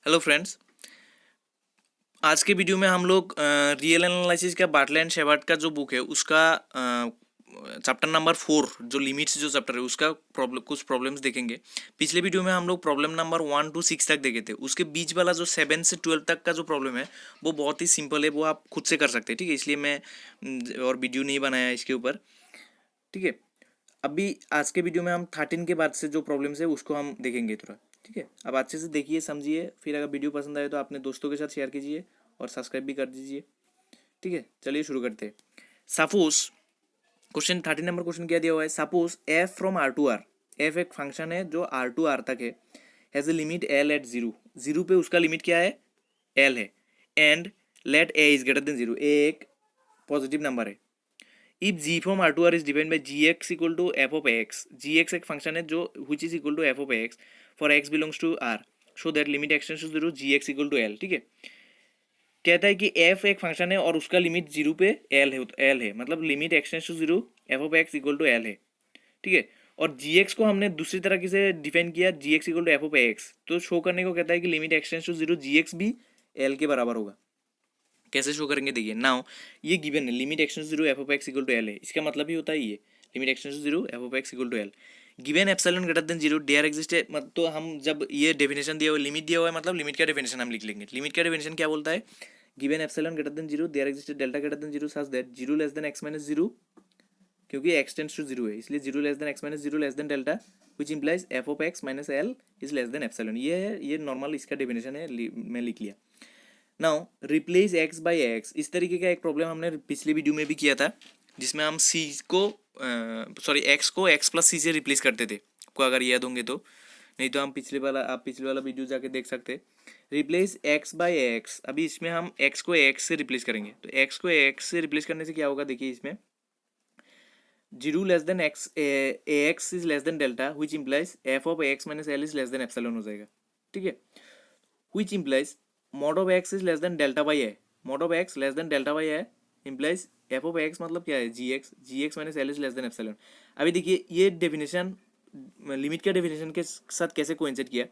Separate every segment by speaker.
Speaker 1: Hello friends, आज के video में हम लोग रियल एनालिसिस का बाटले एंड शेवार्ट का जो बुक है उसका चैप्टर नंबर 4 जो लिमिट्स जो चैप्टर है उसका कुछ प्रॉब्लम्स देखेंगे। पिछले वीडियो में हम लोग प्रॉब्लम नंबर 1 to 6 तक देखे थे। उसके बीच वाला जो 7 से 12 तक का जो प्रॉब्लम है वो बहुत ही सिंपल है, वो आप खुद से कर सकते हैं। ठीक है, इसलिए मैं और वीडियो नहीं बनाया इसके ऊपर। ठीक है, अभी आज के वीडियो में हम 13 के बाद से जो प्रॉब्लम्स है उसको हम देखेंगे थोड़ा। ठीक है, अब अच्छे से देखिए, समझिए, फिर अगर वीडियो पसंद आए तो अपने दोस्तों के साथ शेयर कीजिए और सब्सक्राइब भी कर दीजिए। ठीक है, चलिए शुरू करते हैं। सपोज क्वेश्चन 13 नंबर क्वेश्चन क्या दिया हुआ है। Suppose F from R to R, F एक फंक्शन है जो आर टू आर तक है, has a limit L at zero, zero पे उसका लिमिट क्या है, एल है, and let A is greater than zero, A एक पॉजिटिव नंबर है। If G from R to R is depend by G x equal to F of X, G X एक function है जो which is equal to F of x for x belongs to R, so that limit x tends to zero ji x equal to l. ठीक है, कहता है कि F एक function है और उसका लिमिट जीरो पे एल है, एल है, मतलब limit x tends to zero f of x equal to l है। ठीक है, और जी एक्स को हमने दूसरी तरह से डिफाइन किया, G x equal to F of X, तो शो करने को कहता है कि limit x tends to zero ji X भी एल के बराबर होगा। कैसे शो करेंगे, देखिए नाउ ये गिवन है, limit x tends to zero f of x equal to l है, इसका मतलब ही होता है ये limit x tends to zero f of x equal to l. Given epsilon greater than zero there exist है, तो हम जब ये डेफिनेशन दिया हुआ, लिमिट दिया हुआ है, मतलब लिमिट का डेफिनेशन हम लिख लेंगे। लिमिट का डेफिनेशन क्या बोलता है, given epsilon greater than zero there exist delta greater than zero such that zero less than x minus zero, क्योंकि एक्स टेंड्स टू जीरो है इसलिए zero less than x minus zero less than delta which implies f of x minus L is less than epsilon. ये है, ये normal इसका definition है, मैं लिख लिया। Now replace x by x, इस तरीके का एक प्रॉब्लम हमने पिछले वीडियो में भी किया था, जिसमें हम सी को सॉरी एक्स को एक्स प्लस सी से रिप्लेस करते थे, आपको अगर याद होंगे तो, नहीं तो हम पिछले वाला वीडियो जाके देख सकते। रिप्लेस एक्स बाई एक्स, अभी इसमें हम एक्स को एक्स से रिप्लेस करेंगे, तो एक्स को एक्स से रिप्लेस करने से क्या होगा, देखिए इसमें zero less than x, x is less than delta which implies f of x minus L is less than epsilon हो जाएगा। ठीक है, which implies mod of x is less than delta by a, mod of x less than delta by a implies f of x मतलब क्या है, G x minus L is less than epsilon. अभी देखिए ये definition limit के definition के साथ कैसे कोइंसाइड किया,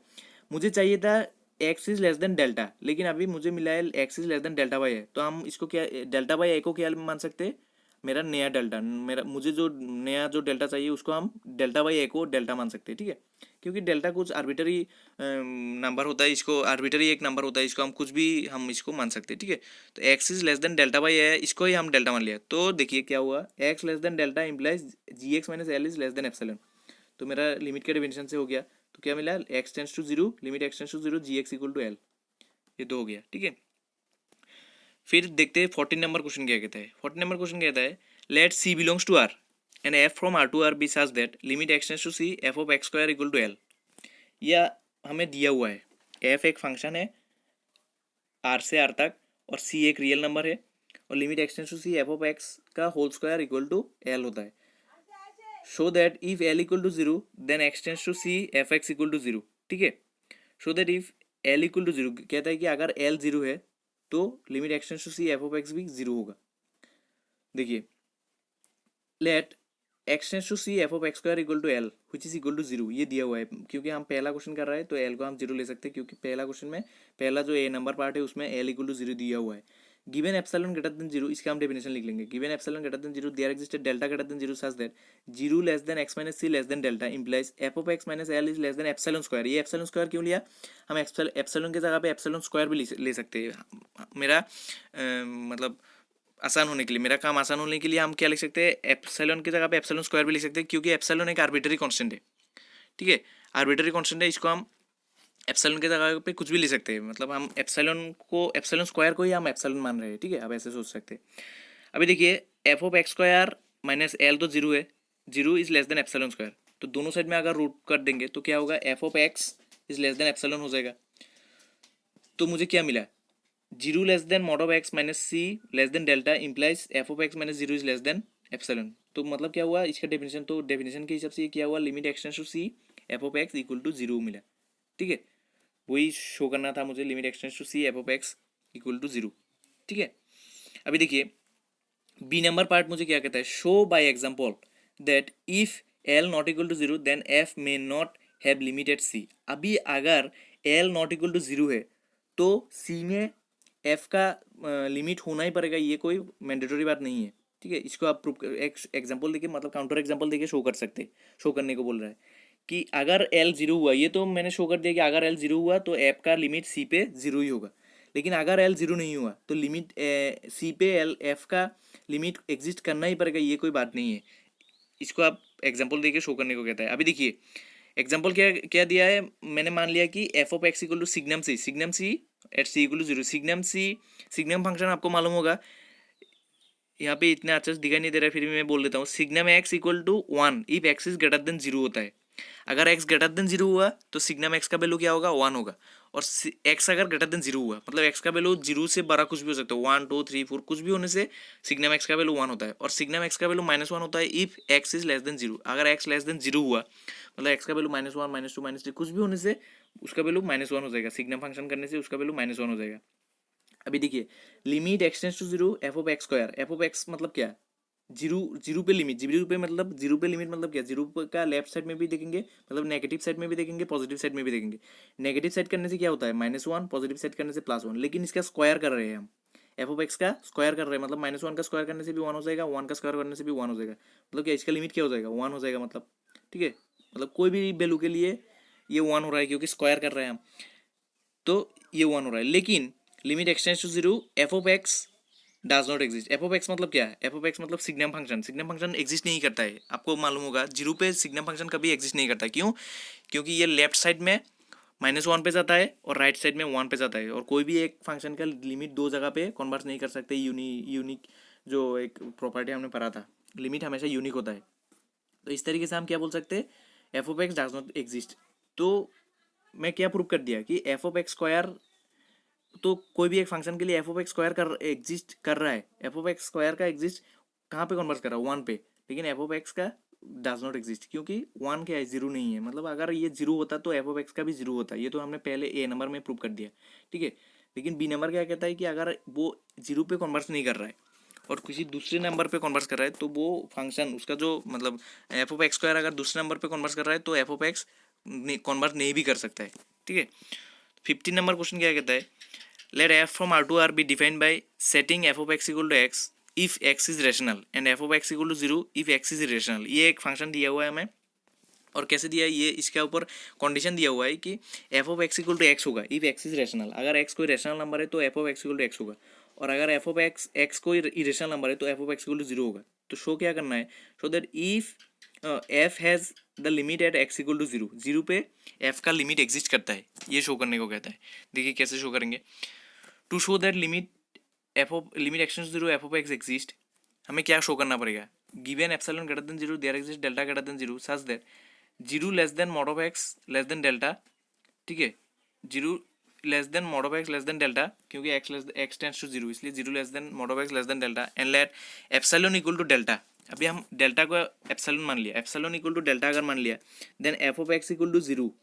Speaker 1: मुझे चाहिए था x is less than delta, लेकिन अभी मुझे मिला है x is less than delta by A, तो हम इसको क्या, डेल्टा बाई ए को क्या मान सकते हैं, मेरा नया डेल्टा, मेरा मुझे जो नया जो डेल्टा चाहिए उसको हम डेल्टा बाई ए को डेल्टा मान सकते हैं। ठीक है, क्योंकि डेल्टा कुछ आर्बिटरी नंबर होता है, इसको आर्बिटरी एक नंबर होता है, इसको हम कुछ भी हम इसको मान सकते हैं। ठीक है, तो X is less than delta by A, इसको ही हम डेल्टा मान लिया, तो देखिए क्या हुआ, x less than delta implies g x minus L is less than epsilon, तो मेरा लिमिट के डेफिनेशन से हो गया, तो क्या मिला, x tends to zero, limit x tends to zero ji x equal to l, ये तो हो गया। ठीक है, फिर देखते हैं 14 नंबर क्वेश्चन क्या कहता है। 14 नंबर क्वेश्चन कहता है let C belongs to R and f from R to R be such that limit x tends to C F of x square equal to l. या हमें दिया हुआ है एफ एक फंक्शन है आर से आर तक और सी एक रियल नंबर है और limit x tends to C F of X का whole square equal to L होता है, show that if L equal to zero then X tends to C F X equal to zero. ठीक है, show that if L equal to zero, कहता है कि अगर L zero है तो limit x tends to C F of X भी zero होगा। देखिए let X tends to C F of x square equal to l which is equal to zero, ये दिया हुआ है, क्योंकि हम पहला क्वेश्चन कर रहे हैं तो एल को हम जीरो ले सकते हैं, क्योंकि पहला क्वेश्चन में पहला जो ए नंबर पार्ट है उसमें एल इक्वल टू जीरो दिया हुआ है। Given epsilon greater than zero, इसका हम डेफिनेशन लिख लेंगे, given epsilon greater than zero there existed delta greater than zero such that zero less than x minus c less than delta implies f of x minus L is less than epsilon square. ये epsilon square क्यों लिया, हम epsilon की जगह पे epsilon square भी ले सकते हैं, मेरा मतलब आसान होने के लिए, मेरा काम आसान होने के लिए हम क्या लिख सकते हैं, एप्सिलॉन की जगह पे एप्सिलॉन स्क्वायर भी लिख सकते हैं, क्योंकि एप्सिलॉन एक आर्बिटरी कांस्टेंट है। ठीक है, आर्बिटरी कांस्टेंट है, इसको हम एप्सिलॉन की जगह पे कुछ भी लिख सकते हैं, मतलब हम एप्सिलॉन स्क्वायर को ही हम एप्सिलॉन मान रहे हैं। ठीक है, अब ऐसे सोच सकते हैं। अभी देखिए F of x square minus L तो जीरो है, zero is less than epsilon square, तो दोनों साइड में अगर रूट कर देंगे तो क्या होगा, f of x is less than epsilon हो जाएगा। तो मुझे क्या मिला, zero less than mod of x minus c less than delta implies f of x minus zero is less than epsilon. तो मतलब क्या हुआ इसका डेफिनेशन, तो डेफिनेशन के हिसाब से ये क्या हुआ, limit x tends to C F of x equal to zero मिला। ठीक है, वही शो करना था मुझे, limit x tends to C F of x equal to zero. ठीक है, अभी देखिए बी नंबर पार्ट मुझे क्या कहता है, show by example that if L not equal to zero then F may not have limit at C. अभी अगर L not equal to zero है तो सी में एफ का लिमिट होना ही पड़ेगा, ये कोई मैंडेटरी बात नहीं है, ठीक है। इसको आप प्रूफ एक एग्जांपल देके मतलब काउंटर एग्जांपल देके शो कर सकते, शो करने को बोल रहा है कि अगर एल जीरो हुआ, ये तो मैंने शो कर दिया कि अगर एल जीरो हुआ तो एफ का लिमिट सी पे जीरो ही होगा। लेकिन अगर एल जीरो नहीं हुआ तो लिमिट सी पे एल एफ का लिमिट एग्जिस्ट करना ही पड़ेगा, ये कोई बात नहीं है। इसको आप एग्जांपल देके शो करने को कहता है। अभी देखिए एग्जांपल क्या क्या दिया है, मैंने मान लिया कि F of x equal to signum c at c equal to zero. Signum function आपको मालूम होगा, यहाँ पे इतना अच्छे से दिखाई नहीं दे रहा है, फिर भी मैं बोल देता हूँ। Signum x equal to one if x is greater than zero होता है। अगर एक्स ग्रेटर देन जीरो हुआ तो सिग्नम एक्स का वैल्यू क्या होगा, वन होगा। और एक्स अगर ग्रेटर देन जीरो हुआ मतलब एक्स का वैल्यू जीरो से बड़ा कुछ भी हो सकता है, वन टू थ्री फोर कुछ भी होने से सिग्नम एक्स का वैल्यू वन होता है। और सिग्नम एक्स का वैल्यू माइनस वन होता है if x is less than zero. अगर एक्स लेस देन जीरो हुआ मतलब एक्स का value minus one minus two minus three कुछ भी होने से उसका वैल्यू माइनस वन हो जाएगा, सिग्नम फंक्शन करने से उसका वैल्यू माइनस वन हो जाएगा। अभी देखिए limit x tends to zero f of x square, f of x मतलब क्या, जीरो जीरो पे लिमिट, जीरो पे मतलब जीरो पे लिमिट मतलब क्या, जीरो का लेफ्ट साइड में भी देखेंगे मतलब नेगेटिव साइड में भी देखेंगे, पॉजिटिव साइड में भी देखेंगे। नेगेटिव साइड करने से क्या होता है माइनस वन, पॉजिटिव साइड करने से प्लस वन, लेकिन इसका स्क्वायर कर रहे हैं हम, एफ ऑफ एक्स का स्क्वायर कर रहे हैं मतलब माइनस वन का स्क्वायर करने से भी वन हो जाएगा, वन का स्क्वायर करने से भी वन हो जाएगा। मतलब क्या इसका लिमिट क्या हो जाएगा, वन हो जाएगा मतलब, ठीक है। मतलब कोई भी वैल्यू के लिए ये वन हो रहा है क्योंकि स्क्वायर कर रहे हैं हम, तो ये वन हो रहा है। लेकिन limit x tends to zero f of x does not exist. F of x मतलब क्या है, एफ ऑफ एक्स मतलब signum function, signum function exist नहीं करता है। आपको मालूम होगा जीरो पे सिग्नम फंक्शन कभी एग्जिस्ट नहीं करता, क्यों, क्योंकि ये लेफ्ट साइड में माइनस वन पे जाता है और राइट साइड में वन पे जाता है, और कोई भी एक फंक्शन का लिमिट दो जगह पे कन्वर्ट नहीं कर सकते। यूनिक जो एक प्रॉपर्टी हमने पढ़ा था, लिमिट हमेशा यूनिक होता है। तो इस तरीके से हम क्या बोल सकते हैं, F of x does not exist. तो मैं क्या प्रूव कर दिया कि एफ ऑफ एक्स स्क्वायर, तो कोई भी एक फंक्शन के लिए एफ ऑफ एक्स स्क्वायर कर एग्जिस्ट कर रहा है, एफ ऑफ एक्स स्क्वायर का एग्जिस्ट कहाँ पे कन्वर्ट कर रहा है, वन पे। लेकिन एफ ऑफ एक्स का डज नॉट एग्जिस्ट क्योंकि वन क्या है, जीरो नहीं है। मतलब अगर ये जीरो होता तो एफ ऑफ एक्स का भी जीरो होता, ये तो हमने पहले ए नंबर में प्रूव कर दिया, ठीक है। लेकिन बी नंबर क्या कहता है कि अगर वो जीरो पे कन्वर्ट नहीं कर रहा है और किसी दूसरे नंबर पे कन्वर्ट कर रहा है तो वो फंक्शन उसका जो मतलब एफ ऑफ एक्स स्क्वायर अगर दूसरे नंबर पे कन्वर्ट कर रहा है तो एफ ऑफ एक्स कन्वर्ट नहीं भी कर सकता है, ठीक है। 15 नंबर क्वेश्चन क्या कहता है, let f from R to R be defined by setting f of x equal to x if x is rational and f of x equal to 0 if x is irrational। ये एक function दिया हुआ है हमें, और कैसे दिया है ये, इसके ऊपर कंडीशन दिया हुआ है कि f of x equal to x होगा if x is rational। अगर x कोई रेशनल नंबर है तो f of x equal to x होगा, और अगर f of x कोई इरेशनल नंबर है तो f of x equal to 0 होगा। तो शो क्या करना है, show that if f has the limit at x equal to 0, zero पे f का लिमिट एग्जिस्ट करता है, ये शो करने को कहता है। देखिए कैसे शो करेंगे, to show that limit x tends to zero f of x exist, हमें क्या शो करना पड़ेगा, given epsilon greater than zero there exist delta greater than zero such that zero less than mod of x less than delta, ठीक है। Zero less than mod of x less than delta क्योंकि x tends to zero, इसलिए zero less than mod of x less than delta and late epsilon equal to delta. अभी हम delta को epsilon मान लिया, epsilon equal to delta अगर मान लिया then f of x equal to zero,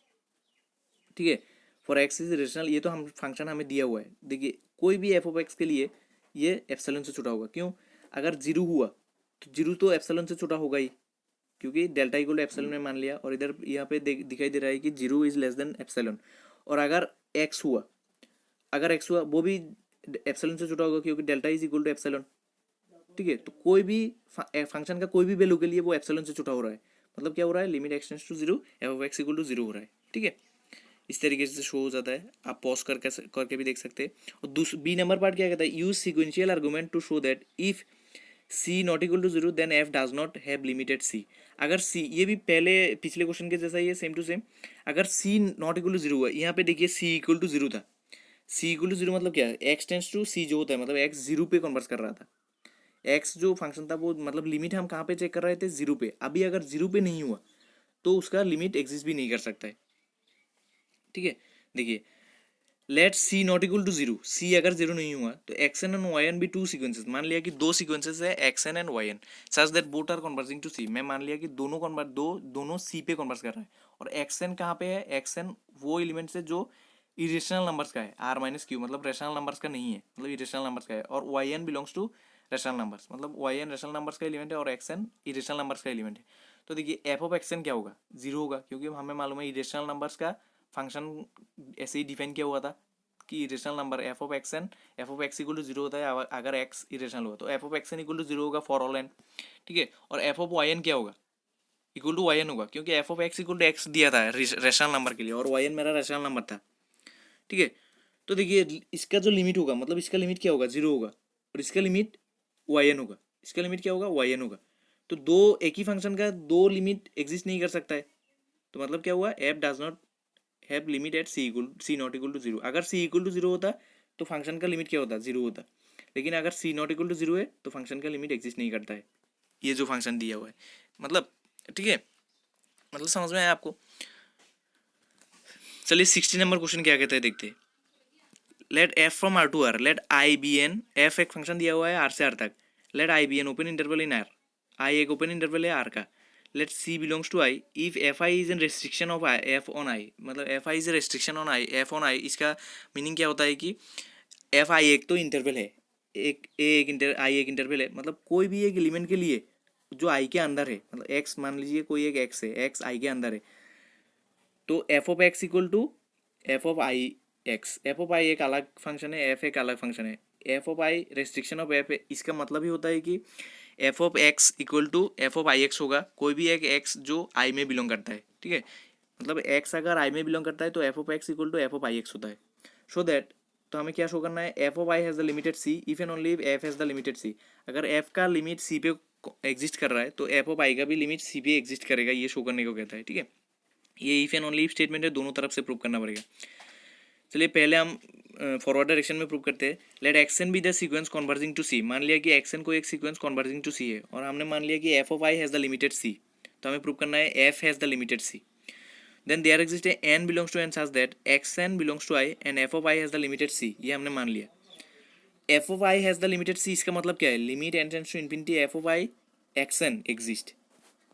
Speaker 1: ठीक है। फॉर एक्स इज रेशनल, ये तो हम फंक्शन हमें दिया हुआ है। देखिए कोई भी एफ ऑफ एक्स के लिए ये एप्सिलॉन से छोटा होगा, क्यों, अगर जीरो हुआ तो जीरो तो एप्सिलॉन से छोटा होगा ही क्योंकि डेल्टा इक्वल टू एप्सिलॉन में मान लिया, और इधर यहाँ पे दिखाई दे रहा है कि zero is less than epsilon. और अगर एक्स हुआ, अगर एक्स हुआ वो भी एप्सिलॉन से छोटा होगा क्योंकि delta is equal to epsilon, ठीक है। तो कोई भी फंक्शन का कोई भी वैल्यू के लिए वो एप्सिलॉन से छोटा हो रहा है, मतलब क्या हो रहा है, limit x tends to zero f of x equal to zero हो रहा है, ठीक है। इस तरीके से शो हो जाता है, आप पॉज करके भी देख सकते हैं। और दूसरा बी नंबर पार्ट क्या कहता है, use sequential argument to show that if C not equal to zero then F does not have limited C. अगर सी, ये भी पहले पिछले क्वेश्चन के जैसा ही है, सेम टू सेम। अगर c not equal to zero हुआ, यहाँ पे देखिए सी इक्वल टू जीरो था, सी इक्वल टू जीरो मतलब क्या है, एक्स टेंस टू सी जो होता है मतलब एक्स जीरो पे कन्वर्ट कर रहा था। एक्स जो फंक्शन था वो मतलब लिमिट हम कहाँ पे चेक कर रहे थे, जीरो पे। अभी अगर जीरो पे नहीं हुआ तो उसका लिमिट एग्जिस्ट भी नहीं कर सकता है, ठीक है। देखिए let C not equal to zero, C अगर जीरो नहीं हुआ तो X N and Y N be two sequences, मान लिया कि दो सीक्वेंसेस है X N and Y N such that both are converging to C. मैं मान लिया कि दोनों सी पे कन्वर्स कर रहा है, और एक्स एन कहाँ पे है, एक्स एन वो एलिमेंट है जो इरेशनल नंबर्स का है, आर माइनस क्यू मतलब रेशनल नंबर्स का नहीं है, मतलब इरेशनल नंबर्स का है। और y n belongs to rational numbers, मतलब वाई एन रेशनल नंबर्स का एलिमेंट है और एक्स एन इरेशनल नंबर्स का एलिमेंट है। तो देखिए एफ ऑफ एक्स एन क्या होगा, जीरो होगा क्योंकि हमें मालूम है इरेशनल नंबर्स का फंक्शन ऐसे ही डिफाइन किया हुआ था कि irrational number f of x n, f of x equal to zero होता है अगर एक्स इरेशनल हुआ, तो F of x N equal to zero होगा फॉर ऑल एन, ठीक है। और एफ ऑफ वाई एन क्या होगा, इक्वल टू वाई एन होगा, क्योंकि f of x equal to x दिया था रेशनल नंबर के लिए और वाई एन मेरा रेशनल नंबर था, ठीक है। तो देखिए इसका जो लिमिट होगा, मतलब इसका लिमिट क्या होगा, जीरो होगा, और इसका लिमिट वाई एन होगा, इसका लिमिट क्या होगा, वाई एन होगा। तो दो एक ही फंक्शन का दो लिमिट एग्जिस्ट नहीं कर सकता है, तो मतलब क्या हुआ, f does not have limit at c not equal to zero. अगर सी इक्वल टू जीरो होता तो फंक्शन का लिमिट क्या होता, जीरो होता, लेकिन अगर c not equal to zero है तो फंक्शन का लिमिट एग्जिस्ट नहीं करता है, ये जो फंक्शन दिया हुआ है, मतलब ठीक है, मतलब समझ में आया आपको। चलिए 60 नंबर क्वेश्चन क्या कहता है देखते हैं। Let F from R to R, let I be N, F एक फंक्शन दिया हुआ है आर से आर तक, let I be N open interval in R, I एक ओपन इंटरवल है आर का, let C belongs to I if F I is in restriction of I F on I, मतलब F I is restriction on I F on I, इसका meaning क्या होता है कि F I एक तो इंटरवल है, एक ए एक इंटर आई एक इंटरवल है, मतलब कोई भी एक एलिमेंट के लिए जो आई के अंदर है, मतलब एक्स मान लीजिए कोई एक एक्स है, एक्स आई के अंदर है, तो F of x equal to F of I X, F of I एक अलग फंक्शन है, एफ एक अलग फंक्शन है, F of I restriction of F है, इसका मतलब ही होता है कि F of x equal to F of I X होगा, कोई भी एक एक्स जो आई में बिलोंग करता है, ठीक है, मतलब एक्स अगर आई में बिलोंग करता है तो F of x equal to F of I x होता है। सो दैट, तो हमें क्या शो करना है, F of I has the limited C if and only if F has the limited C, अगर एफ का लिमिट सी पे एग्जिस्ट कर रहा है तो एफ ऑफ आई का भी लिमिट सी पे एग्जिस्ट करेगा, ये शो करने को कहता है, ठीक है। ये if and only if statement है, दोनों तरफ से प्रूव करना पड़ेगा। चलिए पहले हम फॉरवर्ड डायरेक्शन में प्रूव करते हैं। Let X N be the sequence converging to C, मान लिया कि एक्सन को एक सीक्वेंस कन्वर्जिंग टू सी है, और हमने मान लिया कि F of I has the limited C, तो हमें प्रूव करना है F has the limited C. Then there exist a N belongs to N such that X N belongs to I and F of I has the limited C, ये हमने मान लिया। F of I has the limited C, इसका मतलब क्या है, limit N tends to infinity F of I X N exist,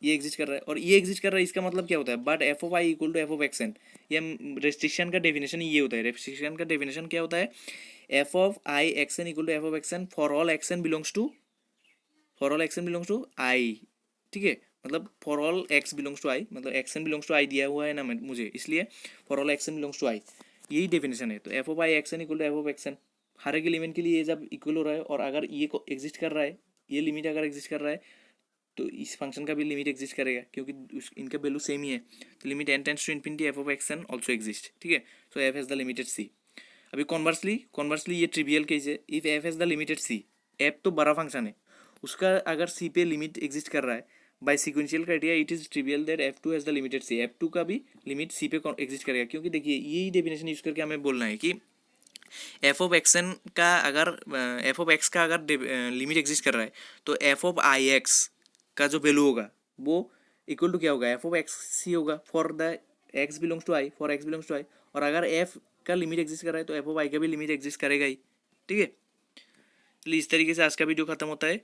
Speaker 1: ये exist कर रहा है और ये एग्जिस्ट कर रहा है, इसका मतलब क्या होता है, but F of I equal to F of x N, ये रेस्ट्रिक्शन का डेफिनेशन ये होता है, रेस्ट्रिक्शन का डेफिनेशन क्या होता है, F of I X N equal to F of x N for all X N belongs to, for all X N belongs to I, ठीक है, मतलब for all X belongs to I, मतलब X N belongs to I दिया हुआ है ना मुझे, इसलिए for all X N belongs to I, यही डेफिनेशन है। तो F of I X N equal to F of x N, हर एक एलिमेंट के लिए ये जब इक्वल हो रहा है और अगर ये को एग्जिस्ट कर रहा है, ये लिमिट अगर एग्जिस्ट कर रहा है तो इस फंक्शन का भी लिमिट एग्जिस्ट करेगा, क्योंकि इनका वैल्यू सेम ही है, तो limit N tends to infinity F of x n also exist, ठीक है। So f has the limited c. अभी कॉन्वर्सली ये ट्रिवियल केस है, if F has the limited c, f तो बड़ा फंक्शन है, उसका अगर सी पे लिमिट एग्जिस्ट कर रहा है by sequential criteria, it is trivial that f two has the limited c, f two का भी लिमिट सी पे एग्जिस्ट करेगा, क्योंकि देखिए यही डेफिनेशन यूज करके हमें बोलना है कि एफ ऑफ एक्स एन का अगर एफ ऑफ एक्स का अगर लिमिट एग्जिस्ट कर रहा है तो एफ ऑफ आई एक्स का जो वैल्यू होगा वो इक्वल टू क्या होगा, एफ ऑफ एक्स सी होगा for the X belongs to I, for x belongs to I, और अगर एफ का लिमिट एग्जिस्ट कर रहा है तो एफ ऑफ आई का भी लिमिट एग्जिस्ट करेगा ही, ठीक है। चलिए इस तरीके से आज का वीडियो खत्म होता है।